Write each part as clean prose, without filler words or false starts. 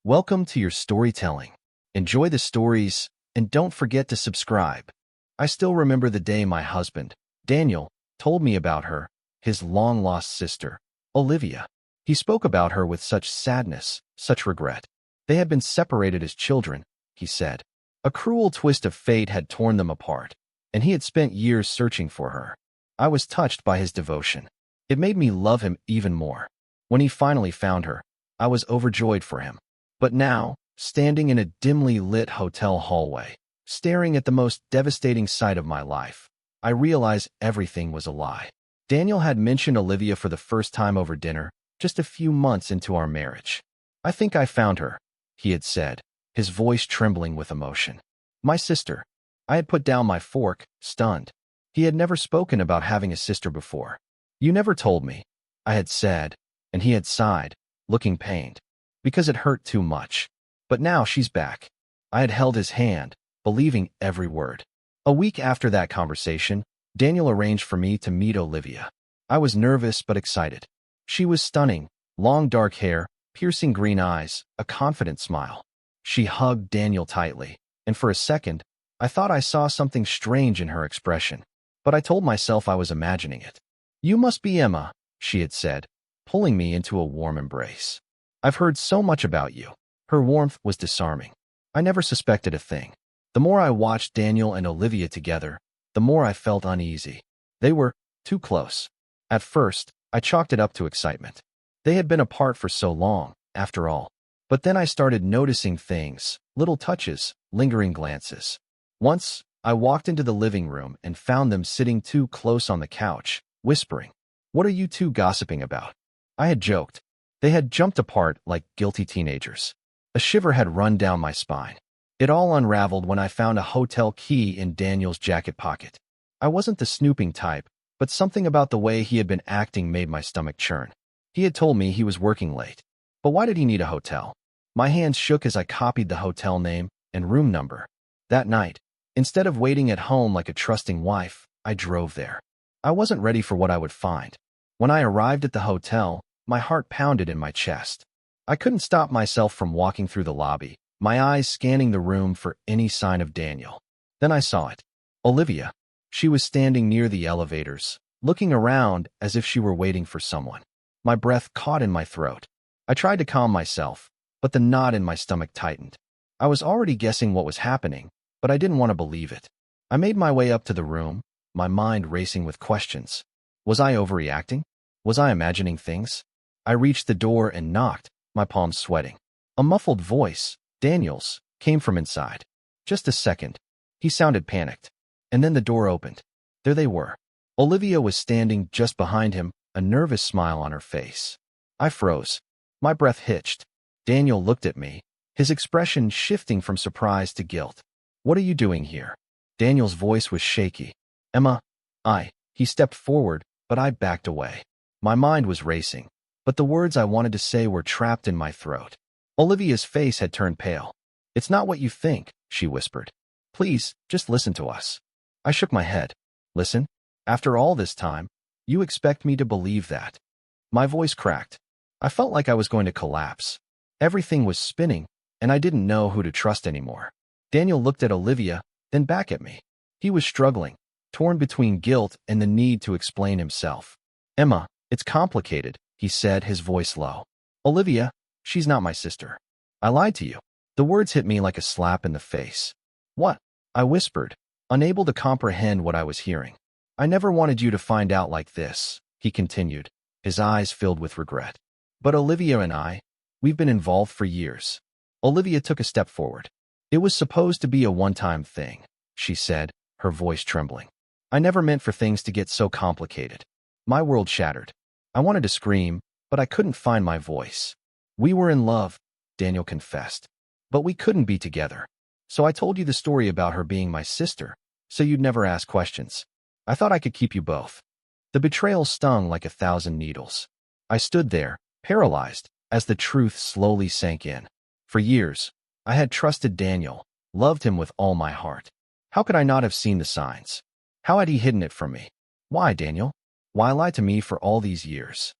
Welcome to your storytelling. Enjoy the stories, and don't forget to subscribe. I still remember the day my husband, Daniel, told me about her, his long-lost sister, Olivia. He spoke about her with such sadness, such regret. They had been separated as children, he said. A cruel twist of fate had torn them apart, and he had spent years searching for her. I was touched by his devotion. It made me love him even more. When he finally found her, I was overjoyed for him. But now, standing in a dimly lit hotel hallway, staring at the most devastating sight of my life, I realized everything was a lie. Daniel had mentioned Olivia for the first time over dinner, just a few months into our marriage. "I think I found her," he had said, his voice trembling with emotion. "My sister." I had put down my fork, stunned. He had never spoken about having a sister before. "You never told me," I had said, and he had sighed, looking pained. "Because it hurt too much. But now she's back." I had held his hand, believing every word. A week after that conversation, Daniel arranged for me to meet Olivia. I was nervous but excited. She was stunning, long dark hair, piercing green eyes, a confident smile. She hugged Daniel tightly, and for a second, I thought I saw something strange in her expression. But I told myself I was imagining it. "You must be Emma," she had said, pulling me into a warm embrace. "I've heard so much about you." Her warmth was disarming. I never suspected a thing. The more I watched Daniel and Olivia together, the more I felt uneasy. They were too close. At first, I chalked it up to excitement. They had been apart for so long, after all. But then I started noticing things, little touches, lingering glances. Once, I walked into the living room and found them sitting too close on the couch, whispering, "What are you two gossiping about?" I had joked. They had jumped apart like guilty teenagers. A shiver had run down my spine. It all unraveled when I found a hotel key in Daniel's jacket pocket. I wasn't the snooping type, but something about the way he had been acting made my stomach churn. He had told me he was working late. But why did he need a hotel? My hands shook as I copied the hotel name and room number. That night, instead of waiting at home like a trusting wife, I drove there. I wasn't ready for what I would find. When I arrived at the hotel, my heart pounded in my chest. I couldn't stop myself from walking through the lobby, my eyes scanning the room for any sign of Daniel. Then I saw it. Olivia. She was standing near the elevators, looking around as if she were waiting for someone. My breath caught in my throat. I tried to calm myself, but the knot in my stomach tightened. I was already guessing what was happening, but I didn't want to believe it. I made my way up to the room, my mind racing with questions. Was I overreacting? Was I imagining things? I reached the door and knocked, my palms sweating. A muffled voice, Daniel's, came from inside. "Just a second." He sounded panicked. And then the door opened. There they were. Olivia was standing just behind him, a nervous smile on her face. I froze. My breath hitched. Daniel looked at me, his expression shifting from surprise to guilt. "What are you doing here?" Daniel's voice was shaky. "Emma." He stepped forward, but I backed away. My mind was racing, but the words I wanted to say were trapped in my throat. Olivia's face had turned pale. "It's not what you think," she whispered. "Please, just listen to us." I shook my head. "Listen? After all this time, you expect me to believe that?" My voice cracked. I felt like I was going to collapse. Everything was spinning, and I didn't know who to trust anymore. Daniel looked at Olivia, then back at me. He was struggling, torn between guilt and the need to explain himself. "Emma, it's complicated," he said, his voice low. "Olivia, she's not my sister. I lied to you." The words hit me like a slap in the face. "What?" I whispered, unable to comprehend what I was hearing. "I never wanted you to find out like this," he continued, his eyes filled with regret. "But Olivia and we've been involved for years." Olivia took a step forward. "It was supposed to be a one-time thing," she said, her voice trembling. "I never meant for things to get so complicated." My world shattered. I wanted to scream, but I couldn't find my voice. "We were in love," Daniel confessed. "But we couldn't be together. So I told you the story about her being my sister, so you'd never ask questions. I thought I could keep you both." The betrayal stung like 1,000 needles. I stood there, paralyzed, as the truth slowly sank in. For years, I had trusted Daniel, loved him with all my heart. How could I not have seen the signs? How had he hidden it from me? Why, Daniel? Why lie to me for all these years?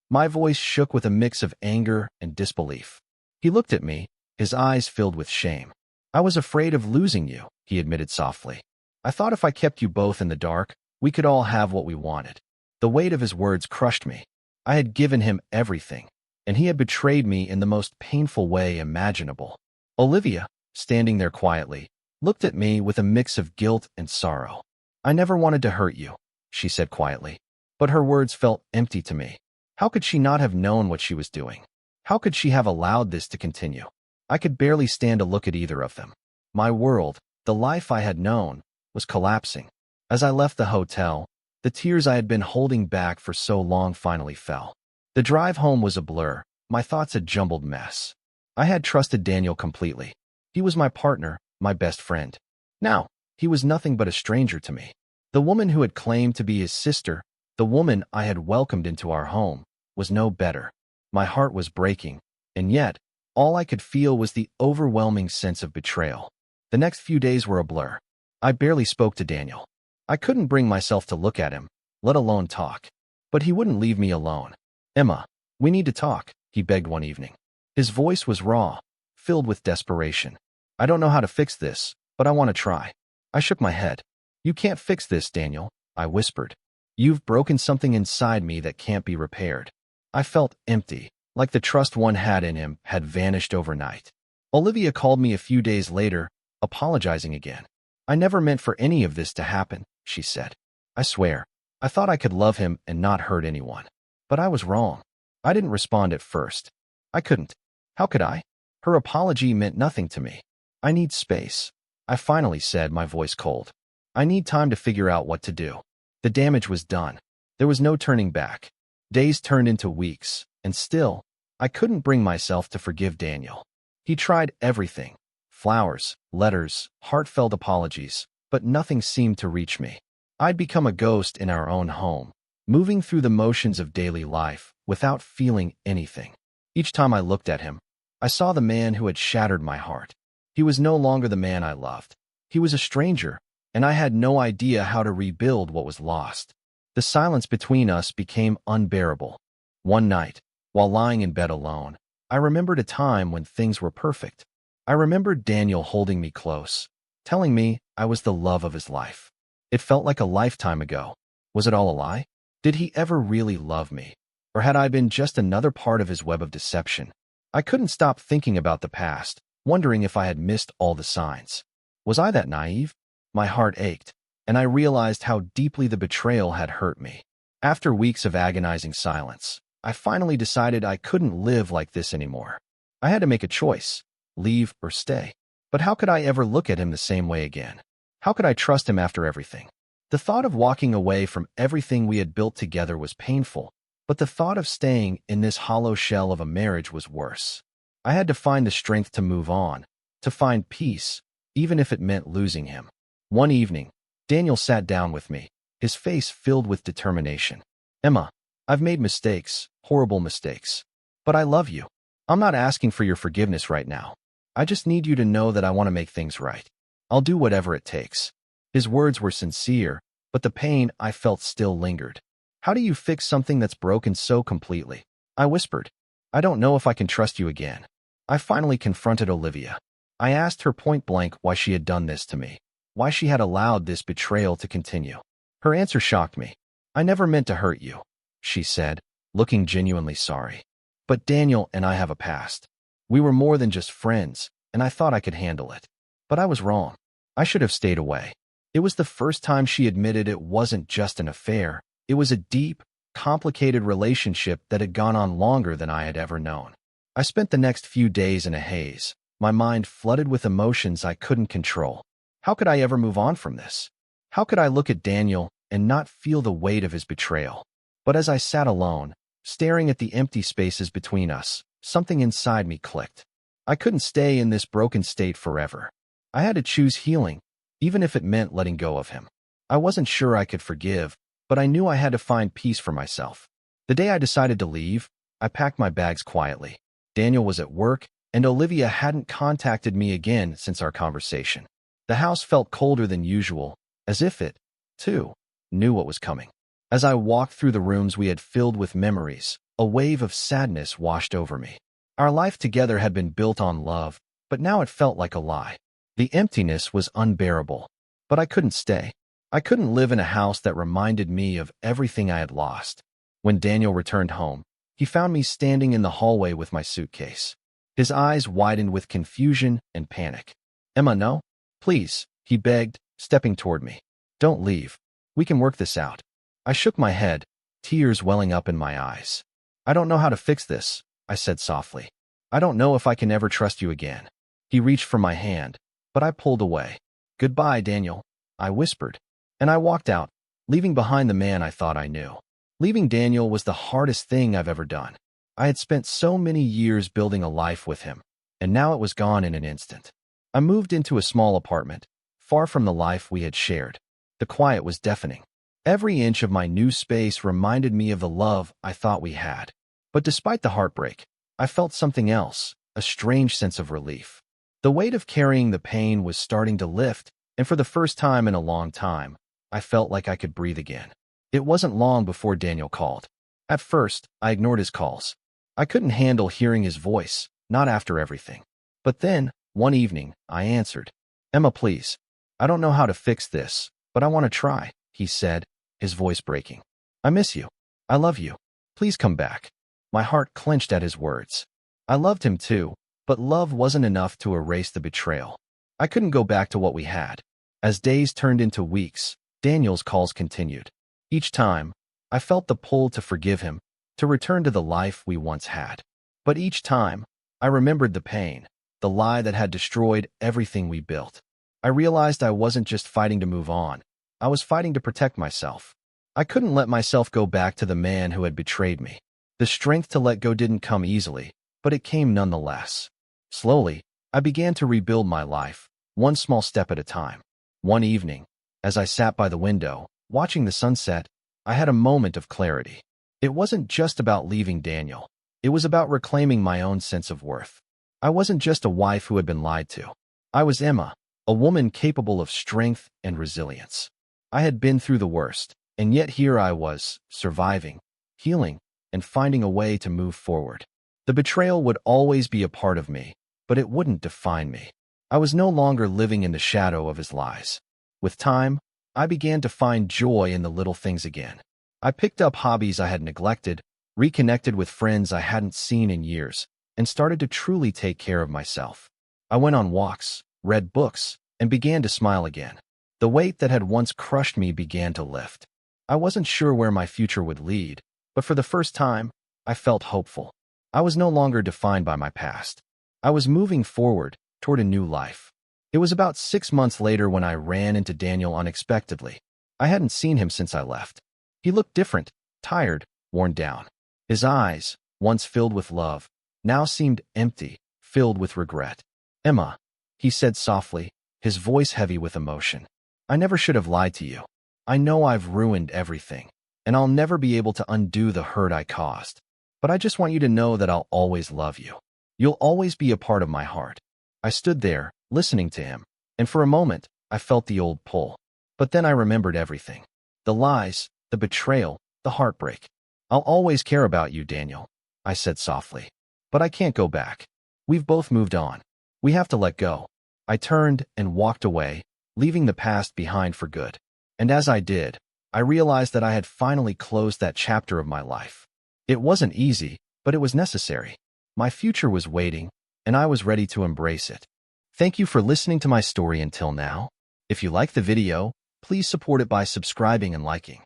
My voice shook with a mix of anger and disbelief. He looked at me, his eyes filled with shame. "I was afraid of losing you," he admitted softly. "I thought if I kept you both in the dark, we could all have what we wanted." The weight of his words crushed me. I had given him everything, and he had betrayed me in the most painful way imaginable. Olivia, standing there quietly, looked at me with a mix of guilt and sorrow. "I never wanted to hurt you," she said quietly, but her words felt empty to me. How could she not have known what she was doing? How could she have allowed this to continue? I could barely stand to look at either of them. My world, the life I had known, was collapsing. As I left the hotel, the tears I had been holding back for so long finally fell. The drive home was a blur, my thoughts a jumbled mess. I had trusted Daniel completely. He was my partner, my best friend. Now, he was nothing but a stranger to me. The woman who had claimed to be his sister, the woman I had welcomed into our home, was no better. My heart was breaking, and yet, all I could feel was the overwhelming sense of betrayal. The next few days were a blur. I barely spoke to Daniel. I couldn't bring myself to look at him, let alone talk. But he wouldn't leave me alone. "Emma, we need to talk," he begged one evening. His voice was raw, filled with desperation. "I don't know how to fix this, but I want to try." I shook my head. "You can't fix this, Daniel," I whispered. "You've broken something inside me that can't be repaired." I felt empty, like the trust one had in him had vanished overnight. Olivia called me a few days later, apologizing again. "I never meant for any of this to happen," she said. "I swear, I thought I could love him and not hurt anyone. But I was wrong." I didn't respond at first. I couldn't. How could I? Her apology meant nothing to me. "I need space," I finally said, my voice cold. "I need time to figure out what to do." The damage was done. There was no turning back. Days turned into weeks, and still, I couldn't bring myself to forgive Daniel. He tried everything. Flowers, letters, heartfelt apologies, but nothing seemed to reach me. I'd become a ghost in our own home, moving through the motions of daily life without feeling anything. Each time I looked at him, I saw the man who had shattered my heart. He was no longer the man I loved. He was a stranger, and I had no idea how to rebuild what was lost. The silence between us became unbearable. One night, while lying in bed alone, I remembered a time when things were perfect. I remembered Daniel holding me close, telling me I was the love of his life. It felt like a lifetime ago. Was it all a lie? Did he ever really love me? Or had I been just another part of his web of deception? I couldn't stop thinking about the past, wondering if I had missed all the signs. Was I that naive? My heart ached, and I realized how deeply the betrayal had hurt me. After weeks of agonizing silence, I finally decided I couldn't live like this anymore. I had to make a choice, leave or stay. But how could I ever look at him the same way again? How could I trust him after everything? The thought of walking away from everything we had built together was painful, but the thought of staying in this hollow shell of a marriage was worse. I had to find the strength to move on, to find peace, even if it meant losing him. One evening, Daniel sat down with me, his face filled with determination. "Emma, I've made mistakes, horrible mistakes. But I love you. I'm not asking for your forgiveness right now. I just need you to know that I want to make things right. I'll do whatever it takes." His words were sincere, but the pain I felt still lingered. "How do you fix something that's broken so completely?" I whispered. "I don't know if I can trust you again." I finally confronted Olivia. I asked her point blank why she had done this to me, why she had allowed this betrayal to continue. Her answer shocked me. "I never meant to hurt you," she said, looking genuinely sorry. "But Daniel and I have a past. We were more than just friends, and I thought I could handle it. But I was wrong. I should have stayed away." It was the first time she admitted it wasn't just an affair. It was a deep, complicated relationship that had gone on longer than I had ever known. I spent the next few days in a haze, my mind flooded with emotions I couldn't control. How could I ever move on from this? How could I look at Daniel and not feel the weight of his betrayal? But as I sat alone, staring at the empty spaces between us, something inside me clicked. I couldn't stay in this broken state forever. I had to choose healing, even if it meant letting go of him. I wasn't sure I could forgive, but I knew I had to find peace for myself. The day I decided to leave, I packed my bags quietly. Daniel was at work, and Olivia hadn't contacted me again since our conversation. The house felt colder than usual, as if it, too, knew what was coming. As I walked through the rooms we had filled with memories, a wave of sadness washed over me. Our life together had been built on love, but now it felt like a lie. The emptiness was unbearable, but I couldn't stay. I couldn't live in a house that reminded me of everything I had lost. When Daniel returned home, he found me standing in the hallway with my suitcase. His eyes widened with confusion and panic. "Emma, no. Please," he begged, stepping toward me. "Don't leave. We can work this out." I shook my head, tears welling up in my eyes. "I don't know how to fix this," I said softly. "I don't know if I can ever trust you again." He reached for my hand, but I pulled away. "Goodbye, Daniel," I whispered, and I walked out, leaving behind the man I thought I knew. Leaving Daniel was the hardest thing I've ever done. I had spent so many years building a life with him, and now it was gone in an instant. I moved into a small apartment, far from the life we had shared. The quiet was deafening. Every inch of my new space reminded me of the love I thought we had. But despite the heartbreak, I felt something else, a strange sense of relief. The weight of carrying the pain was starting to lift, and for the first time in a long time, I felt like I could breathe again. It wasn't long before Daniel called. At first, I ignored his calls. I couldn't handle hearing his voice, not after everything. But then, one evening, I answered. "Emma, please. I don't know how to fix this, but I want to try," he said, his voice breaking. "I miss you. I love you. Please come back." My heart clenched at his words. I loved him too, but love wasn't enough to erase the betrayal. I couldn't go back to what we had. As days turned into weeks, Daniel's calls continued. Each time, I felt the pull to forgive him, to return to the life we once had. But each time, I remembered the pain, the lie that had destroyed everything we built. I realized I wasn't just fighting to move on. I was fighting to protect myself. I couldn't let myself go back to the man who had betrayed me. The strength to let go didn't come easily, but it came nonetheless. Slowly, I began to rebuild my life, one small step at a time. One evening, as I sat by the window, watching the sunset, I had a moment of clarity. It wasn't just about leaving Daniel. It was about reclaiming my own sense of worth. I wasn't just a wife who had been lied to. I was Emma, a woman capable of strength and resilience. I had been through the worst, and yet here I was, surviving, healing, and finding a way to move forward. The betrayal would always be a part of me, but it wouldn't define me. I was no longer living in the shadow of his lies. With time, I began to find joy in the little things again. I picked up hobbies I had neglected, reconnected with friends I hadn't seen in years, and started to truly take care of myself. I went on walks, read books, and began to smile again. The weight that had once crushed me began to lift. I wasn't sure where my future would lead, but for the first time, I felt hopeful. I was no longer defined by my past. I was moving forward toward a new life. It was about 6 months later when I ran into Daniel unexpectedly. I hadn't seen him since I left. He looked different, tired, worn down. His eyes, once filled with love, now seemed empty, filled with regret. "Emma," he said softly, his voice heavy with emotion. "I never should have lied to you. I know I've ruined everything, and I'll never be able to undo the hurt I caused. But I just want you to know that I'll always love you. You'll always be a part of my heart." I stood there, listening to him, and for a moment, I felt the old pull. But then I remembered everything. The lies, the betrayal, the heartbreak. "I'll always care about you, Daniel," I said softly. "But I can't go back. We've both moved on. We have to let go." I turned and walked away, leaving the past behind for good. And as I did, I realized that I had finally closed that chapter of my life. It wasn't easy, but it was necessary. My future was waiting, and I was ready to embrace it. Thank you for listening to my story until now. If you like the video, please support it by subscribing and liking.